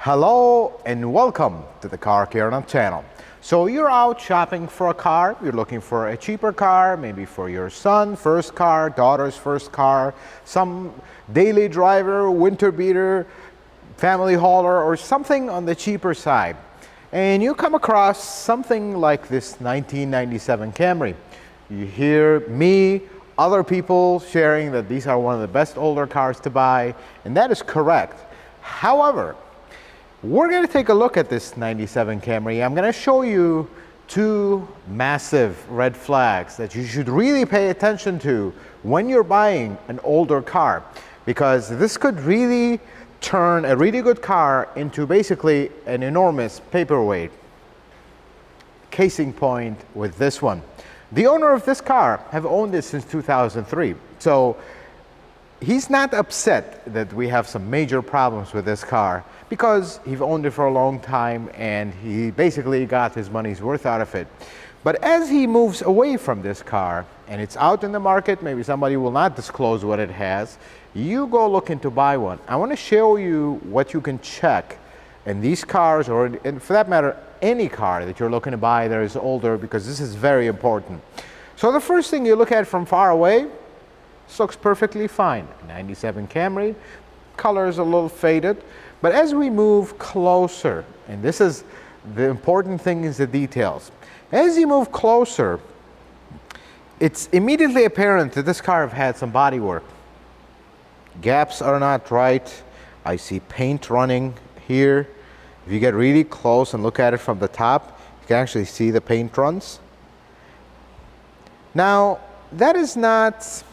Hello and welcome to the Car Care channel. So you're out shopping for a car, you're looking for a cheaper car, maybe for your son, first car, daughter's first car, some daily driver, winter beater, family hauler, or something on the cheaper side. And you come across something like this 1997 Camry. You hear me, other people sharing that these are one of the best older cars to buy, and that is correct. However, we're going to take a look at this 97 Camry. I'm going to show you two massive red flags that you should really pay attention to when you're buying an older car, because this could really turn a really good car into basically an enormous paperweight. Case in point with this one. The owner of this car have owned it since 2003. So he's not upset that we have some major problems with this car because he's owned it for a long time and he basically got his money's worth out of it. But as he moves away from this car and it's out in the market, maybe somebody will not disclose what it has, you go looking to buy one. I want to show you what you can check in these cars, or in, for that matter, any car that you're looking to buy that is older, because this is very important. So the first thing you look at from far away, this looks perfectly fine. 97 Camry, color is a little faded, but as we move closer, and this is the important thing, is the details. As you move closer, it's immediately apparent that this car have had some body work. Gaps are not right. I see paint running here. If you get really close and look at it from the top, you can actually see the paint runs. Now, that is not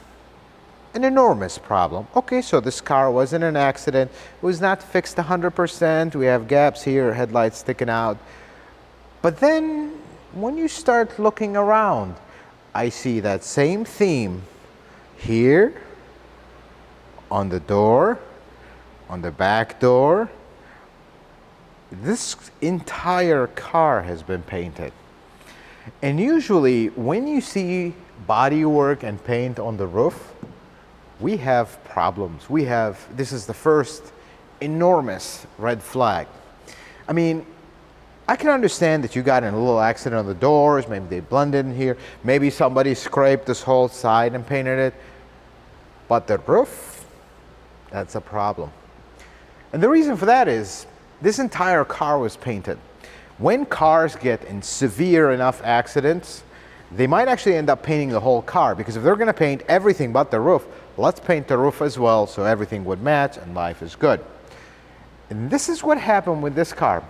an enormous problem. Okay, so this car was in an accident. It was not fixed 100%. We have gaps here, headlights sticking out. But then when you start looking around, I see that same theme here, on the door, on the back door. This entire car has been painted. And usually when you see body work and paint on the roof, we have problems. This is the first enormous red flag. I mean, I can understand that you got in a little accident on the doors, maybe they blended in here, maybe somebody scraped this whole side and painted it, but the roof, that's a problem. And the reason for that is this entire car was painted. When cars get in severe enough accidents, they might actually end up painting the whole car, because if they're going to paint everything but the roof, let's paint the roof as well so everything would match and life is good. And this is what happened with this car.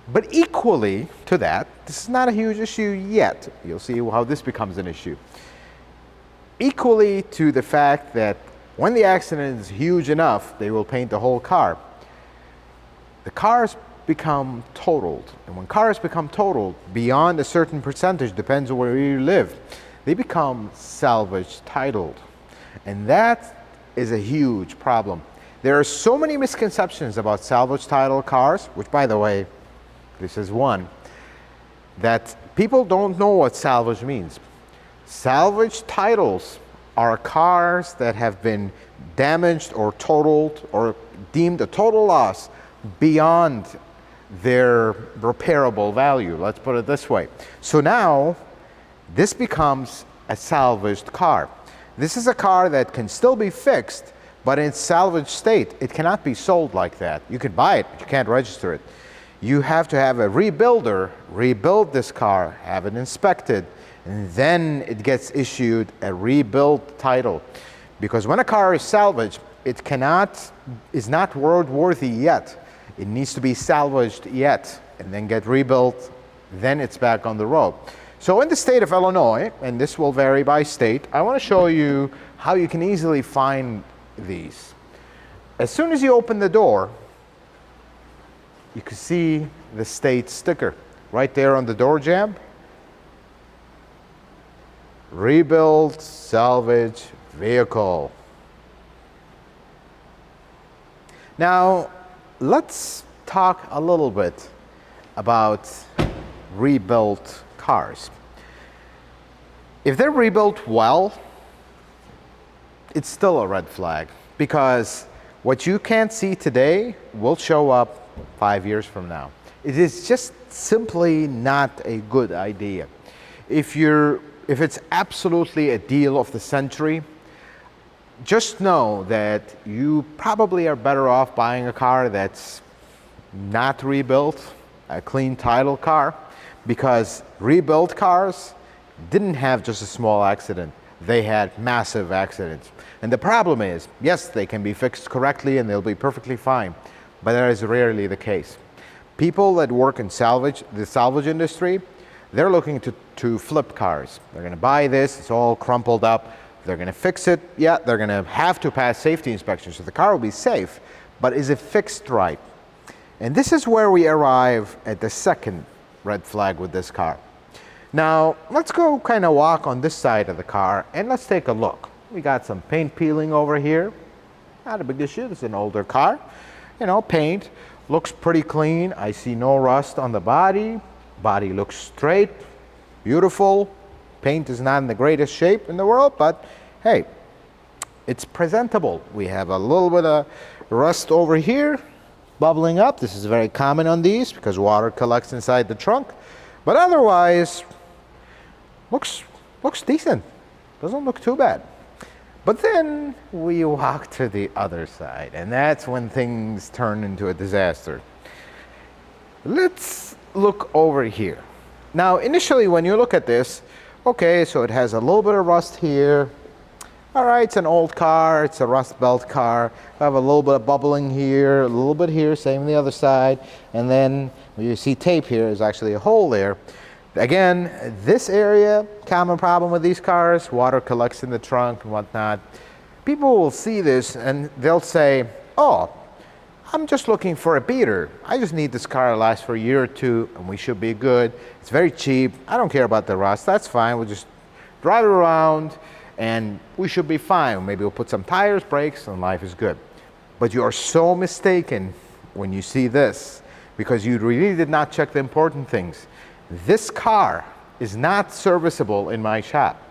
But equally to that, this is not a huge issue yet. You'll see how this becomes an issue. Equally to the fact that when the accident is huge enough, they will paint the whole car. The cars become totaled. And when cars become totaled beyond a certain percentage, depends on where you live, they become salvage titled. And that is a huge problem. There are so many misconceptions about salvage title cars, which, by the way, this is one, that people don't know what salvage means. Salvage titles are cars that have been damaged or totaled or deemed a total loss beyond their repairable value. Let's put it this way. So now this becomes a salvaged car. This is a car that can still be fixed, but in salvage state. It cannot be sold like that. You can buy it, but you can't register it. You have to have a rebuilder rebuild this car, have it inspected, and then it gets issued a rebuild title. Because when a car is salvaged, it is not roadworthy yet. It needs to be salvaged yet and then get rebuilt, then it's back on the road. So in the state of Illinois, and this will vary by state, I want to show you how you can easily find these. As soon as you open the door, you can see the state sticker right there on the door jamb. Rebuild salvage vehicle. Now, let's talk a little bit about rebuilt cars. If they're rebuilt well, it's still a red flag, because what you can't see today will show up 5 years from now. It is just simply not a good idea. If it's absolutely a deal of the century, just know that you probably are better off buying a car that's not rebuilt, a clean title car, because rebuilt cars didn't have just a small accident. They had massive accidents. And the problem is, yes, they can be fixed correctly and they'll be perfectly fine, but that is rarely the case. People that work in the salvage industry, they're looking to flip cars. They're going to buy this, it's all crumpled up, they're going to fix it. Yeah, they're going to have to pass safety inspections, so the car will be safe, but is it fixed right? And this is where we arrive at the second red flag with this car. Now, let's go kind of walk on this side of the car and let's take a look. We got some paint peeling over here. Not a big issue, this is an older car. You know, paint looks pretty clean. I see no rust on the body. Body looks straight, beautiful. Paint is not in the greatest shape in the world, but hey, it's presentable. We have a little bit of rust over here, bubbling up. This is very common on these because water collects inside the trunk. But otherwise, looks decent. Doesn't look too bad. But then we walk to the other side, and that's when things turn into a disaster. Let's look over here. Now, initially, when you look at this, okay, so it has a little bit of rust here. All right, it's an old car, it's a rust belt car. I have a little bit of bubbling here, a little bit here, same on the other side. And then you see tape here, there's actually a hole there. Again, this area, common problem with these cars, water collects in the trunk and whatnot. People will see this and they'll say, oh, I'm just looking for a beater. I just need this car to last for a year or two and we should be good. It's very cheap. I don't care about the rust. That's fine. We'll just drive it around and we should be fine. Maybe we'll put some tires, brakes, and life is good. But you are so mistaken when you see this because you really did not check the important things. This car is not serviceable in my shop.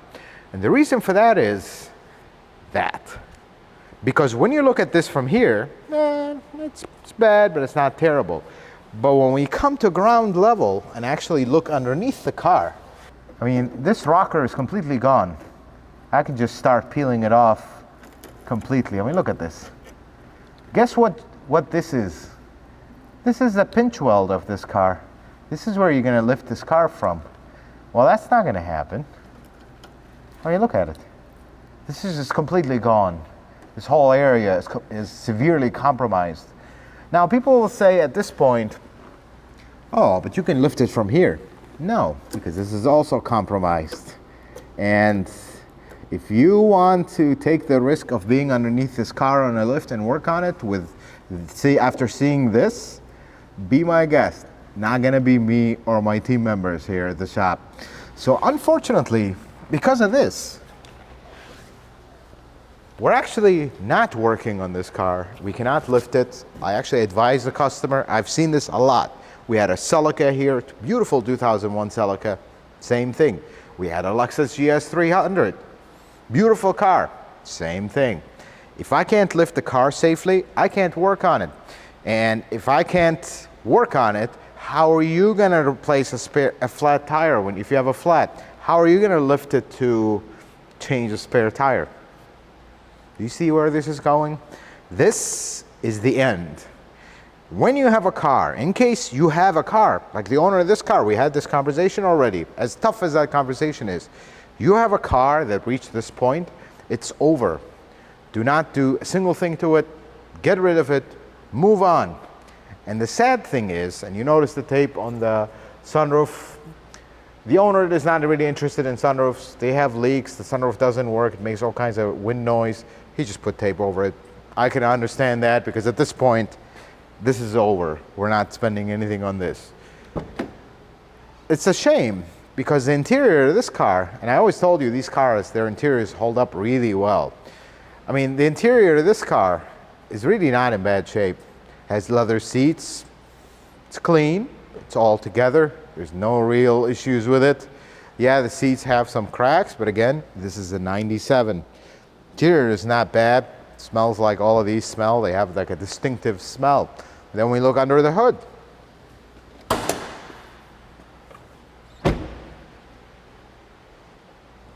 And the reason for that is that. Because when you look at this from here, it's bad, but it's not terrible. But when we come to ground level and actually look underneath the car, I mean, this rocker is completely gone. I can just start peeling it off completely. I mean, look at this. Guess what this is? This is the pinch weld of this car. This is where you're going to lift this car from. Well, that's not going to happen. I mean, look at it. This is just completely gone. This whole area is severely compromised. Now, people will say at this point, oh, but you can lift it from here. No, because this is also compromised. And if you want to take the risk of being underneath this car on a lift and work on it after seeing this, be my guest. Not gonna be me or my team members here at the shop. So unfortunately, because of this, we're actually not working on this car. We cannot lift it. I actually advise the customer. I've seen this a lot. We had a Celica here, beautiful 2001 Celica, same thing. We had a Lexus GS 300, beautiful car, same thing. If I can't lift the car safely, I can't work on it. And if I can't work on it, how are you going to replace a flat tire if you have a flat? How are you going to lift it to change a spare tire? Do you see where this is going? This is the end. When you have a car, in case you have a car, like the owner of this car, we had this conversation already, as tough as that conversation is, you have a car that reached this point, it's over. Do not do a single thing to it, get rid of it, move on. And the sad thing is, and you notice the tape on the sunroof, the owner is not really interested in sunroofs. They have leaks, the sunroof doesn't work, it makes all kinds of wind noise. He just put tape over it. I can understand that because at this point, this is over. We're not spending anything on this. It's a shame because the interior of this car, and I always told you these cars, their interiors hold up really well. I mean, the interior of this car is really not in bad shape. Has leather seats, it's clean, it's all together, there's no real issues with it. Yeah, the seats have some cracks, but again, this is a 97. Interior is not bad, it smells like all of these smell, they have like a distinctive smell. Then we look under the hood.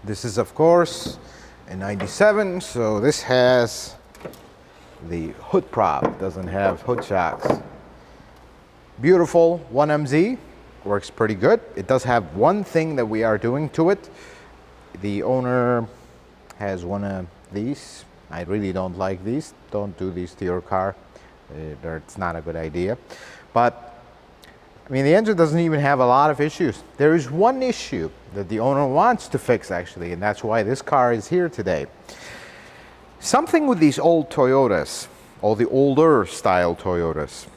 This is, of course, a 97, so this has the hood prop, doesn't have hood shocks. Beautiful 1MZ, works pretty good. It does have one thing that we are doing to it. The owner has one of these. I really don't like these. Don't do these to your car. It's not a good idea. But I mean, the engine doesn't even have a lot of issues. There is one issue that the owner wants to fix, actually, and that's why this car is here today. Something with these old Toyotas, all the older style Toyotas,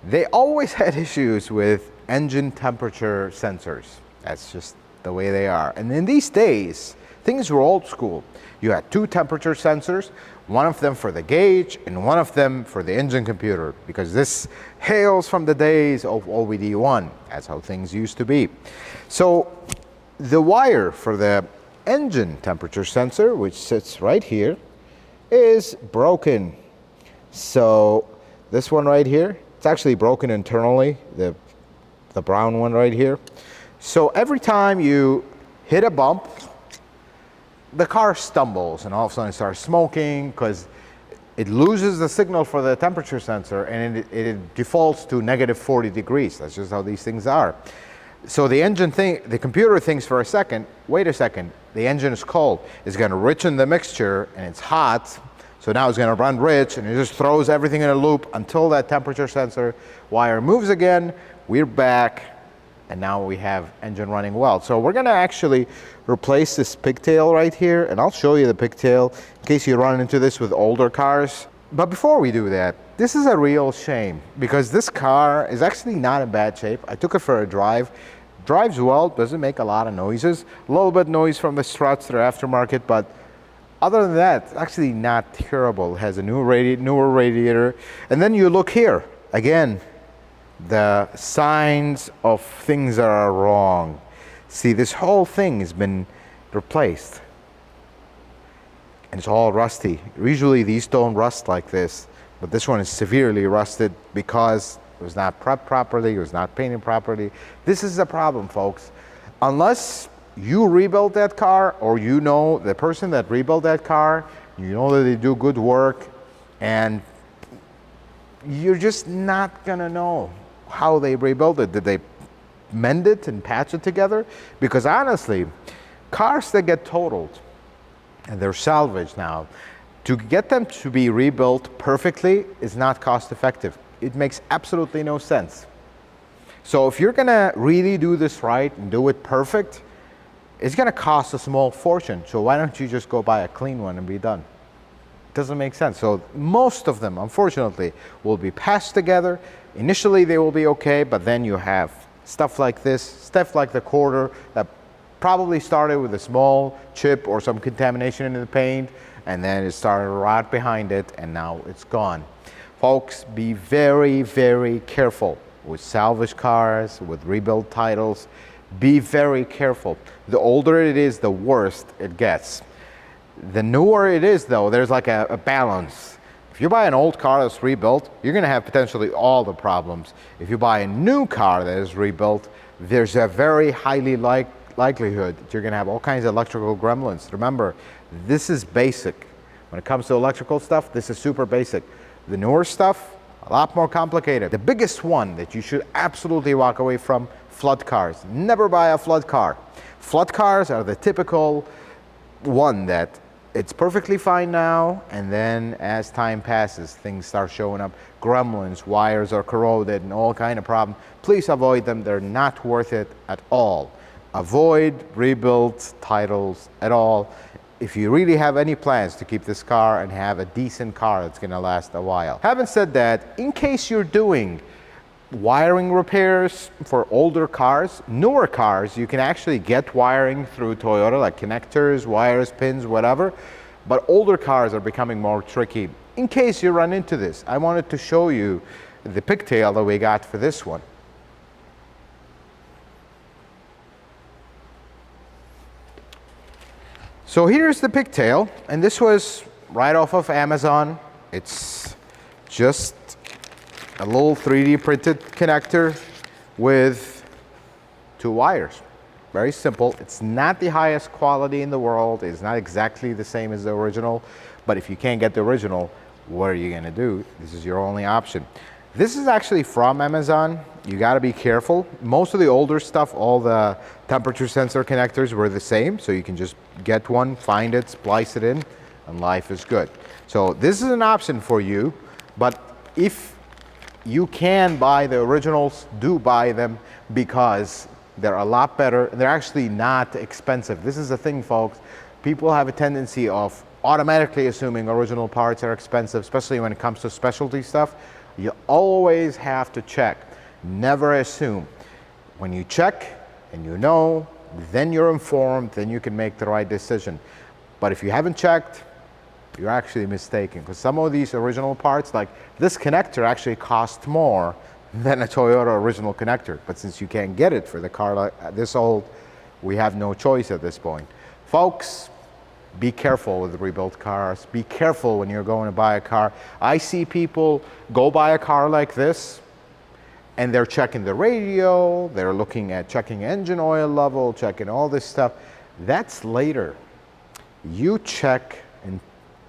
they always had issues with engine temperature sensors. That's just the way they are. And in these days, things were old school. You had two temperature sensors, one of them for the gauge and one of them for the engine computer, because this hails from the days of OBD1. That's how things used to be. So the wire for the engine temperature sensor, which sits right here, is broken. So this one right here, it's actually broken internally, the brown one right here. So every time you hit a bump, the car stumbles and all of a sudden it starts smoking because it loses the signal for the temperature sensor and it defaults to -40 degrees. That's just how these things are. So the computer thinks for a second, wait a second, the engine is cold. It's going to richen the mixture and it's hot. So now it's going to run rich and it just throws everything in a loop until that temperature sensor wire moves again. We're back. And now we have engine running well. So we're gonna actually replace this pigtail right here, and I'll show you the pigtail in case you run into this with older cars. But before we do that, this is a real shame because this car is actually not in bad shape. I took it for a drive. Drives well, doesn't make a lot of noises. A little bit noise from the struts, they're aftermarket, but other than that, it's actually not terrible. It has a newer radiator. And then you look here, again, the signs of things that are wrong. See, this whole thing has been replaced and it's all rusty. Usually these don't rust like this, but this one is severely rusted because it was not prepped properly, it was not painted properly. This is the problem, folks. Unless you rebuilt that car, or you know the person that rebuilt that car, you know that they do good work, and you're just not gonna know how they rebuilt it. Did they mend it and patch it together? Because honestly, cars that get totaled and they're salvaged now, to get them to be rebuilt perfectly is not cost effective. It makes absolutely no sense. So if you're gonna really do this right and do it perfect, it's gonna cost a small fortune. So why don't you just go buy a clean one and be done? Doesn't make sense. So most of them, unfortunately, will be patched together. Initially they will be okay, but then you have stuff like this, stuff like the quarter that probably started with a small chip or some contamination in the paint, and then it started to rot behind it, and now it's gone. Folks, be very, very careful with salvage cars, with rebuild titles. Be very careful. The older it is, the worse it gets. The newer it is, though, there's like a balance. If you buy an old car that's rebuilt, you're going to have potentially all the problems. If you buy a new car that is rebuilt, there's a very highly likelihood that you're going to have all kinds of electrical gremlins. Remember, this is basic. When it comes to electrical stuff, this is super basic. The newer stuff, a lot more complicated. The biggest one that you should absolutely walk away from, flood cars. Never buy a flood car. Flood cars are the typical one that it's perfectly fine now, and then as time passes, things start showing up. Gremlins, wires are corroded, and all kind of problems. Please avoid them. They're not worth it at all. Avoid rebuilt titles at all if you really have any plans to keep this car and have a decent car that's going to last a while. Having said that, in case you're doing wiring repairs for older cars, newer cars, you can actually get wiring through Toyota, like connectors, wires, pins, whatever. But older cars are becoming more tricky. In case you run into this, I wanted to show you the pigtail that we got for this one. So here's the pigtail, and this was right off of Amazon. It's just a little 3D printed connector with 2 wires. Very simple. It's not the highest quality in the world. It's not exactly the same as the original, but if you can't get the original, what are you gonna do? This is your only option. This is actually from Amazon. You gotta be careful. Most of the older stuff, all the temperature sensor connectors were the same, so you can just get one, find it, splice it in, and life is good. So this is an option for you, but if you can buy the originals, do buy them, because they're a lot better. They're actually not expensive. This is the thing, folks. People have a tendency of automatically assuming original parts are expensive, especially when it comes to specialty stuff. You always have to check. Never assume. When you check and you know, then you're informed, then you can make the right decision. But if you haven't checked, you're actually mistaken, because some of these original parts, like this connector, actually cost more than a Toyota original connector. But since you can't get it for the car like this old, we have no choice at this point. Folks, be careful with rebuilt cars. Be careful when you're going to buy a car. I see people go buy a car like this, and they're checking the radio, they're looking at checking engine oil level, checking all this stuff. That's later. You check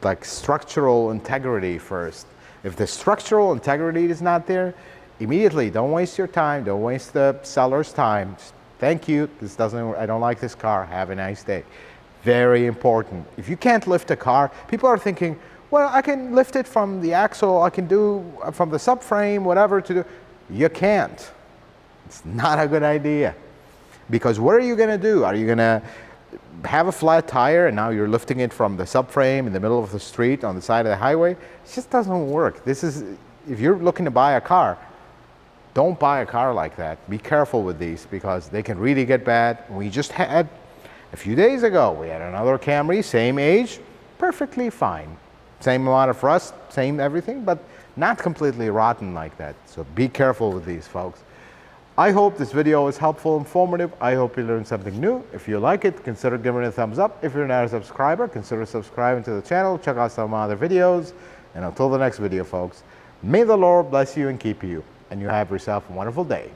like structural integrity first. If the structural integrity is not there, immediately don't waste your time, don't waste the seller's time. Just, thank you, this doesn't, I don't like this car, have a nice day. Very important. If you can't lift a car, people are thinking, well, I can lift it from the axle, I can do from the subframe, whatever to do. You can't. It's not a good idea. Because what are you gonna do? Are you gonna have a flat tire and now you're lifting it from the subframe in the middle of the street on the side of the highway? It just doesn't work. This is, if you're looking to buy a car, don't buy a car like that. Be careful with these, because they can really get bad. We just had, a few days ago, we had another Camry, same age, perfectly fine. Same amount of rust, same everything, but not completely rotten like that. So be careful with these, folks. I hope this video was helpful, informative. I hope you learned something new. If you like it, consider giving it a thumbs up. If you're not a subscriber, consider subscribing to the channel. Check out some other videos. And until the next video, folks, may the Lord bless you and keep you, and you have yourself a wonderful day.